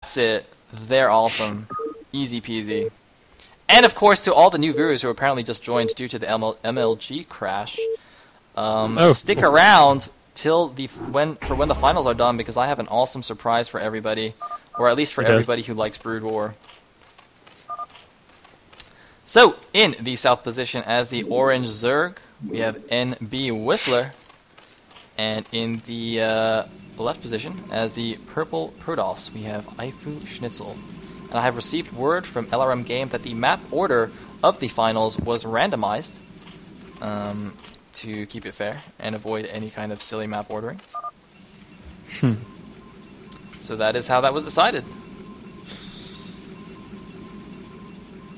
That's it. They're awesome. Easy peasy. And of course, to all the new viewers who apparently just joined due to the MLG crash, stick around till when the finals are done, because I have an awesome surprise for everybody, or at least for everybody who likes Brood War. So, in the south position as the orange Zerg, we have Nb.WhistleR, and in the left position as the purple Protoss, we have iFU.SneazeL. And I have received word from LRM Game that the map order of the finals was randomized to keep it fair and avoid any kind of silly map ordering. So that is how that was decided.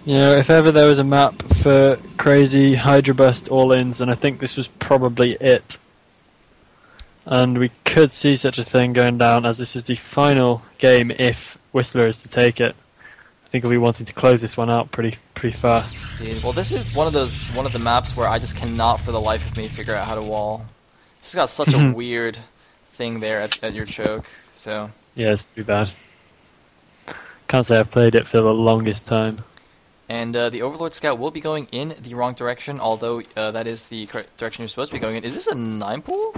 You know, if ever there was a map for crazy Hydra Burst all-ins, then I think this was probably it. And we could see such a thing going down, as this is the final game if WhistleR is to take it. I think he'll be wanting to close this one out pretty fast. Dude, well, this is one of the maps where I just cannot for the life of me figure out how to wall. It's got such a weird thing there at your choke. So yeah, it's pretty bad. Can't say I've played it for the longest time. And the Overlord Scout will be going in the wrong direction, although that is the correct direction you're supposed to be going in. Is this a 9 pool?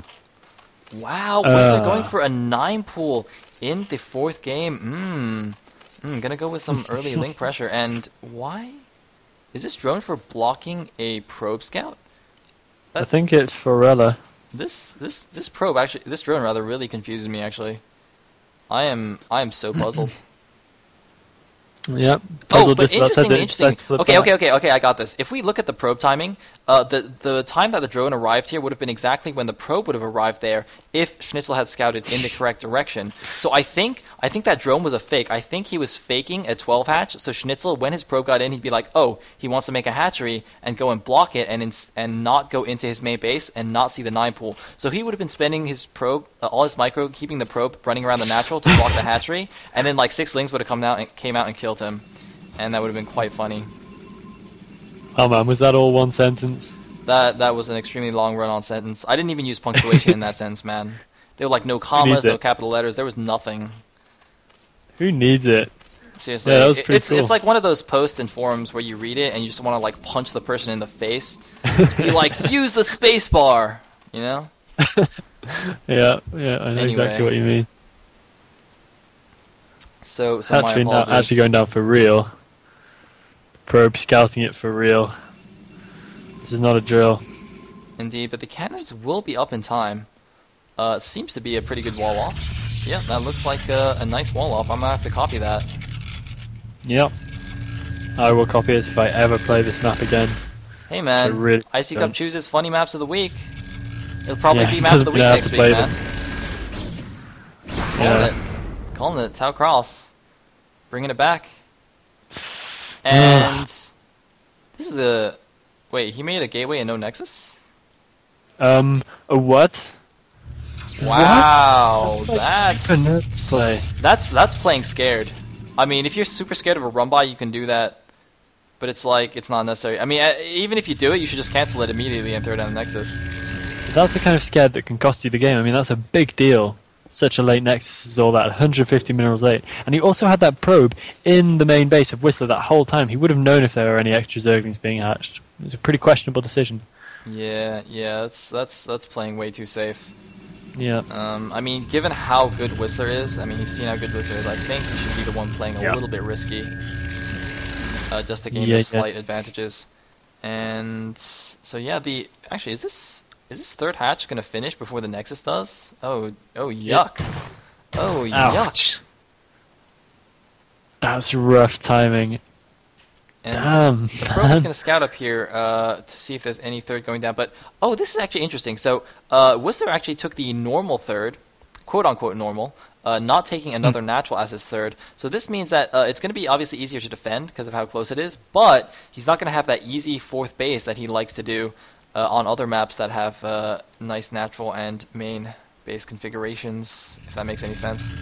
Wow, WhistleR going for a 9 pool in the 4th game. Gonna go with some early link pressure. And why? Is this drone for blocking a probe scout? I think it's Forella. This probe actually, this drone rather, really confuses me actually. I am so puzzled. Yep. Oh, but interesting. Okay, I got this. If we look at the probe timing, the time that the drone arrived here would have been exactly when the probe would have arrived there if Schnitzel had scouted in the correct direction. So I think that drone was a fake. I think he was faking a 12 hatch. So Schnitzel, when his probe got in, he'd be like, oh, he wants to make a hatchery and go and block it and not go into his main base and not see the 9 pool. So he would have been spending his probe, all his micro, keeping the probe running around the natural to block the chatchery, and then like 6 lings would have came out and killed him, and that would have been quite funny. Oh man, was that all one sentence? That was an extremely long run-on sentence. I didn't even use punctuation in that sentence, man. There were like no commas, no capital letters. There was nothing. Who needs it? Seriously, yeah, that was pretty cool. It's like one of those posts in forums where you read it and you just want to like punch the person in the face. To be like, use the space bar, you know? yeah, I know exactly what you mean. So my apologies. Actually going down for real. Probe scouting it for real. This is not a drill. Indeed, but the cannons will be up in time. Seems to be a pretty good wall off. Yeah, that looks like a nice wall off. I'm gonna have to copy that. Yep. I will copy it if I ever play this map again. Hey man, really IC Cup chooses funny maps of the week. It'll probably be map of the week next week, man. Calling it, Tau Cross. Bringing it back. And this is a... Wait, he made a gateway and no nexus? A what? Wow, what? That's super nerd play. That's playing scared. I mean, if you're super scared of a run by, you can do that. But it's like, it's not necessary. I mean, even if you do it, you should just cancel it immediately and throw down the nexus. But that's the kind of scared that can cost you the game. I mean, that's a big deal. Such a late nexus is all that, 150 minerals late. And he also had that probe in the main base of WhistleR that whole time. He would have known if there were any extra Zerglings being hatched. It was a pretty questionable decision. Yeah, that's playing way too safe. Yeah. I mean, given how good WhistleR is, I mean, he's seen how good WhistleR is, I think he should be the one playing a little bit risky. Just to gain those slight advantages. And so yeah, actually, is this 3rd hatch gonna finish before the Nexus does? Oh yuck. Oh yuck. That's rough timing. And damn. The probe is gonna scout up here to see if there's any 3rd going down. But oh, this is actually interesting. So WhistleR actually took the normal 3rd, quote unquote normal, not taking another natural as his 3rd. So this means that it's going to be obviously easier to defend because of how close it is, but he's not going to have that easy 4th base that he likes to do on other maps that have nice natural and main base configurations, if that makes any sense.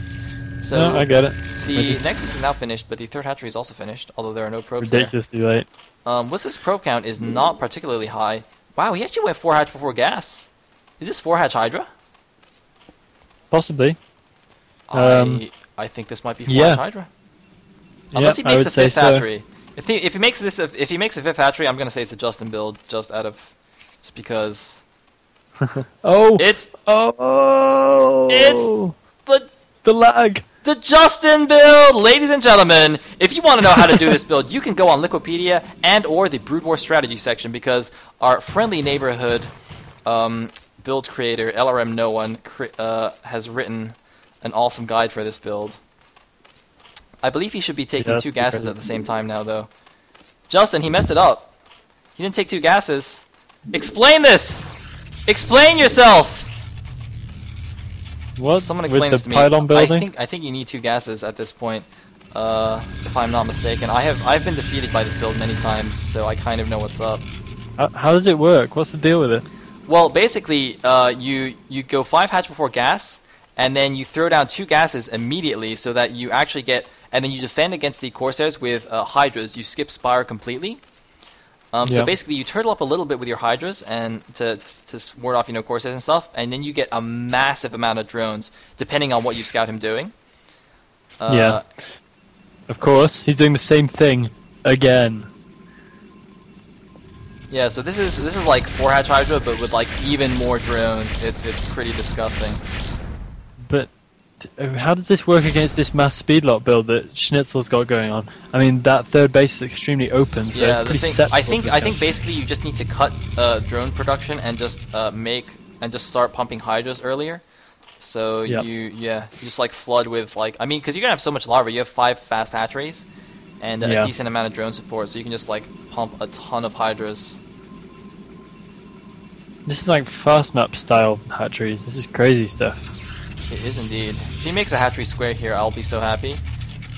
So no, I get it. The Nexus is now finished, but the 3rd hatchery is also finished, although there are no probes ridiculously late. WhistleR's probe count is not particularly high. Wow, he actually went 4 hatch before gas. Is this 4 hatch Hydra? Possibly. I I think this might be Flash Hydra. Unless he makes a fifth hatchery. If he makes a fifth hatchery, I'm gonna say it's a Justin build, just because. It's the lag. The Justin build, ladies and gentlemen. If you want to know how to do this build, you can go on Liquipedia and/or the Brood War strategy section, because our friendly neighborhood build creator LRM No One has written an awesome guide for this build. I believe he should be taking 2 gases at the same time now, though. Justin, he messed it up. He didn't take 2 gases. Explain this. Explain yourself. What? Someone explain this to me. I think you need 2 gases at this point, if I'm not mistaken. I've been defeated by this build many times, so I kind of know what's up. How does it work? What's the deal with it? Well, basically, you go 5 hatch before gas, and then you throw down 2 gases immediately, so that you actually get, and then you defend against the Corsairs with Hydras. You skip Spire completely. So basically, you turtle up a little bit with your Hydras and to ward off, Corsairs and stuff, and then you get a massive amount of drones, depending on what you scout him doing. Of course, he's doing the same thing again. Yeah, so this is like 4 hatch Hydra, but with like even more drones. It's pretty disgusting. But how does this work against this mass speedlot build that Schnitzel's got going on? I mean, that third base is extremely open, so it's pretty susceptible. I think basically you just need to cut drone production and just start pumping Hydras earlier. So you just like flood with because you're gonna have so much larva. You have 5 fast hatcheries and a decent amount of drone support, so you can just like pump a ton of Hydras. This is like fast map style hatcheries. This is crazy stuff. It is indeed. If he makes a hatchery square here, I'll be so happy.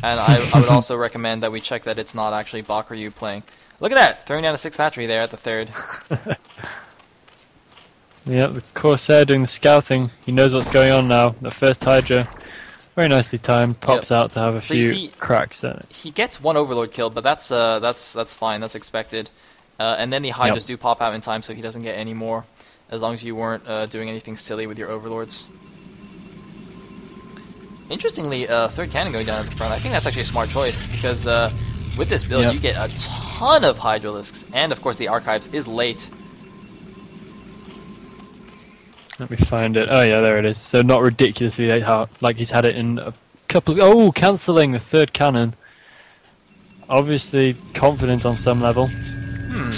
And I would also recommend that we check that it's not actually Bakuryu playing. Look at that! Throwing down a 6th hatchery there at the 3rd. Yep, the Corsair doing the scouting. He knows what's going on now. The first Hydra, very nicely timed, pops out to have a few cracks at it. He gets 1 Overlord kill, but that's fine. That's expected. And then the Hydras do pop out in time, so he doesn't get any more, as long as you weren't doing anything silly with your Overlords. Interestingly, 3rd cannon going down at the front. I think that's actually a smart choice, because with this build you get a ton of Hydralisks, and of course the Archives is late. Let me find it. Oh yeah, there it is. So not ridiculously late, like he's had it in a couple of... Oh, cancelling the 3rd cannon. Obviously confident on some level.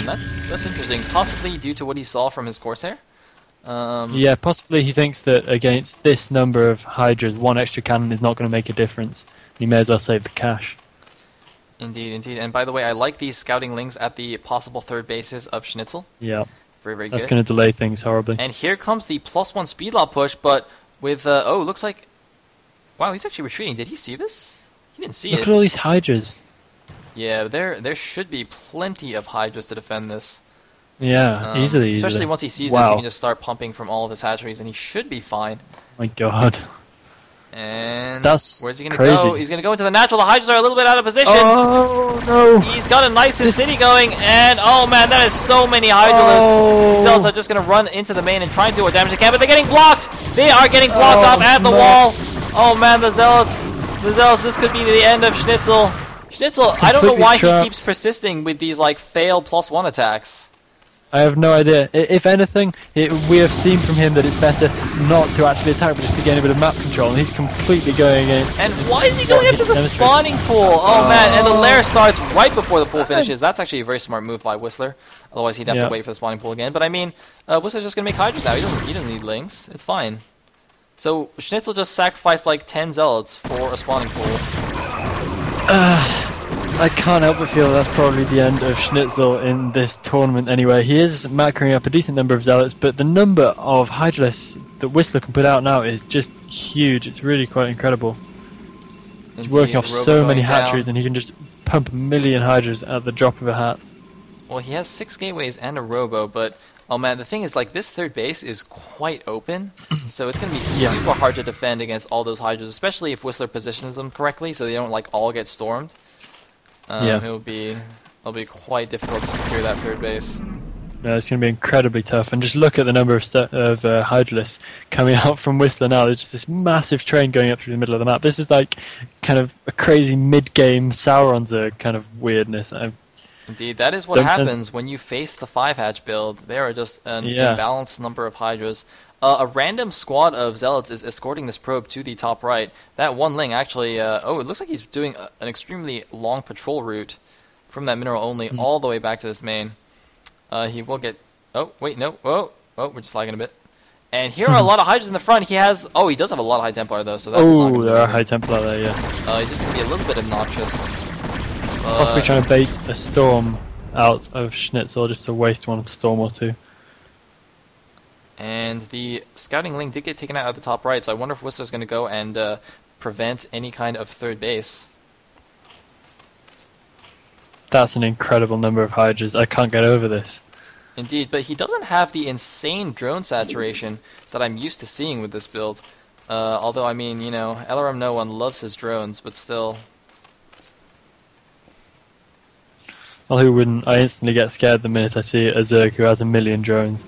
That's interesting. Possibly due to what he saw from his Corsair? Yeah, possibly he thinks that against this number of Hydras, 1 extra cannon is not going to make a difference. He may as well save the cash. Indeed, indeed. And by the way, I like these scouting links at the possible 3rd bases of Schnitzel. Yeah. Very, very good. That's going to delay things horribly. And here comes the +1 speedlot push, but with... looks like... Wow, he's actually retreating. Did he see this? He didn't see it. Look at all these Hydras. Yeah, there should be plenty of Hydras to defend this. Yeah, easily. Especially once he sees this, he can just start pumping from all of his hatcheries, and he should be fine. My god. And that's where's he going to go? He's going to go into the natural. The Hydras are a little bit out of position. Oh, no. He's got a nice city going, and oh man, that is so many Hydralisks. These Zealots are just going to run into the main and try and do what damage they can, but they're getting blocked. They are getting blocked off at the wall. Oh man, the Zealots, this could be the end of Schnitzel. I don't know why he keeps persisting with these like fail +1 attacks. I have no idea. If anything, we have seen from him that it's better not to actually attack, but just to gain a bit of map control, and he's completely going against... And why is he going into the spawning pool? Oh man, and the lair starts right before the pool finishes. That's actually a very smart move by WhistleR. Otherwise he'd have to wait for the spawning pool again. But I mean, WhistleR's just going to make Hydras now. He doesn't need links. It's fine. So Schnitzel just sacrificed like 10 Zealots for a spawning pool. I can't help but feel that's probably the end of Schnitzel in this tournament anyway. He is macroing up a decent number of Zealots, but the number of Hydralisks that WhistleR can put out now is just huge. It's really quite incredible. He's working off so many hatcheries, and he can just pump a million Hydras at the drop of a hat. Well, he has 6 gateways and a robo, but oh man, the thing is, like, this 3rd base is quite open, so it's going to be super hard to defend against all those Hydras, especially if WhistleR positions them correctly, so they don't like all get stormed. It'll be quite difficult to secure that 3rd base. No, it's going to be incredibly tough. And just look at the number of Hydralisks coming out from Whistler now. There's just this massive train going up through the middle of the map. This is like kind of a crazy mid-game Sauron Zerg kind of weirdness. Indeed, that is what happens when you face the 5-hatch build. There are just an imbalanced number of Hydras. A random squad of Zealots is escorting this probe to the top right. That one Ling actually... it looks like he's doing an extremely long patrol route from that mineral only all the way back to this main. He will get... Oh, wait, no. Oh, we're just lagging a bit. And here are a lot of Hydras in the front. He has... Oh, he does have a lot of High Templar, though, so that's not going to be... there are High Templar there, yeah. He's just going to be a little bit obnoxious. Possibly trying to bait a storm out of Schnitzel just to waste one storm or two. And the scouting link did get taken out at the top right, so I wonder if Whistler's going to go and prevent any kind of third base. That's an incredible number of Hydras. I can't get over this. Indeed, but he doesn't have the insane drone saturation that I'm used to seeing with this build. Although, I mean, you know, LRM No One loves his drones, but still. Well, who wouldn't? I instantly get scared the minute I see a Zerg who has 1 million drones.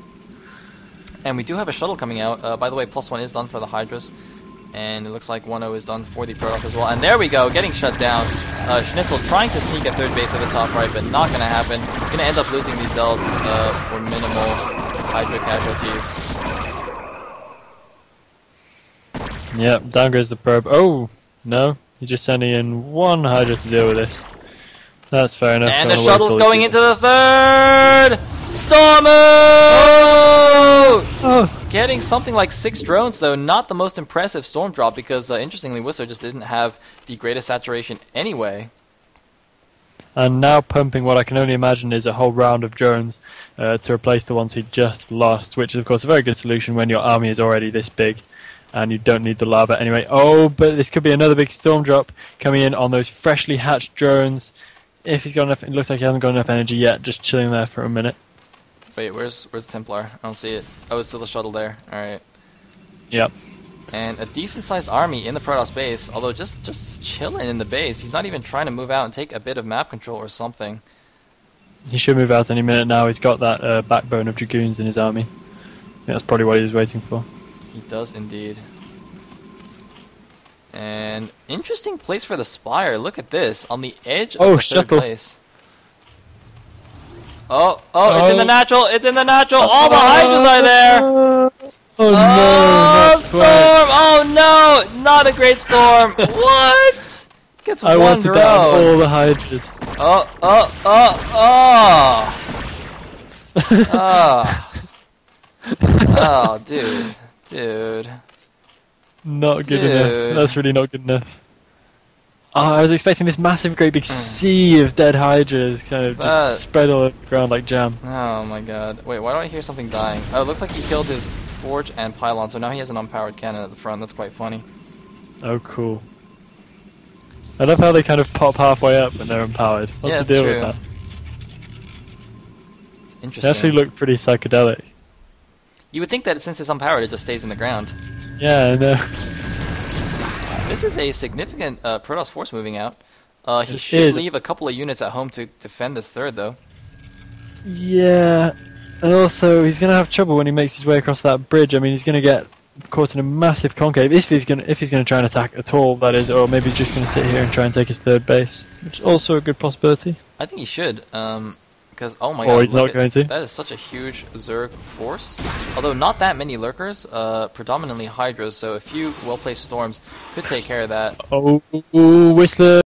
And we do have a shuttle coming out. By the way, +1 is done for the Hydras. And it looks like 1-0 is done for the Protoss as well. And there we go, getting shut down. Schnitzel trying to sneak a third base at the top right, but not going to happen. Going to end up losing these Zealots for minimal Hydra casualties. Yep, down goes the probe. Oh, no. You're just sending in one Hydra to deal with this. That's fair enough. And the shuttle's going into the third! Stormo! Oh! Getting something like 6 drones, though. Not the most impressive storm drop, because interestingly, Whistler just didn't have the greatest saturation anyway. And now pumping what I can only imagine is a whole round of drones to replace the ones he just lost, which is, of course, a very good solution when your army is already this big. And you don't need the lava anyway. Oh, but this could be another big storm drop coming in on those freshly hatched drones. If he's got enough, it looks like he hasn't got enough energy yet, just chilling there for a minute. Wait, where's the Templar? I don't see it. Oh, it's still the shuttle there. Alright. Yep. And a decent-sized army in the Protoss base, although just chilling in the base. He's not even trying to move out and take a bit of map control or something. He should move out any minute now. He's got that backbone of Dragoons in his army. Yeah, that's probably what he was waiting for. He does indeed. And interesting place for the Spire. Look at this. On the edge of the third place. Oh, it's in the natural! It's in the natural! All the Hydras are there! Oh no, storm! Oh no! Not a great storm! What? Gets I one want to drone. down all the Hydras. Oh, dude. Not good enough. That's really not good enough. Oh, I was expecting this massive, great big sea of dead Hydras kind of just spread all over the ground like jam. Oh my god. Wait, why do I hear something dying? Oh, it looks like he killed his forge and pylon, so now he has an unpowered cannon at the front. That's quite funny. Oh, cool. I love how they kind of pop halfway up when they're empowered. What's the deal with that? It's interesting. They actually look pretty psychedelic. You would think that since it's unpowered, it just stays in the ground. Yeah, I know. This is a significant Protoss force moving out. He should leave a couple of units at home to defend this third, though. Yeah, and also he's going to have trouble when he makes his way across that bridge. I mean, he's going to get caught in a massive concave if he's going to try and attack at all, that is, or maybe he's just going to sit here and try and take his third base, which is also a good possibility. I think he should, because oh my god, god, he's not going to. That is such a huge Zerg force. Although not that many lurkers, predominantly Hydras, so a few well-placed storms could take care of that. Oh, Whistler!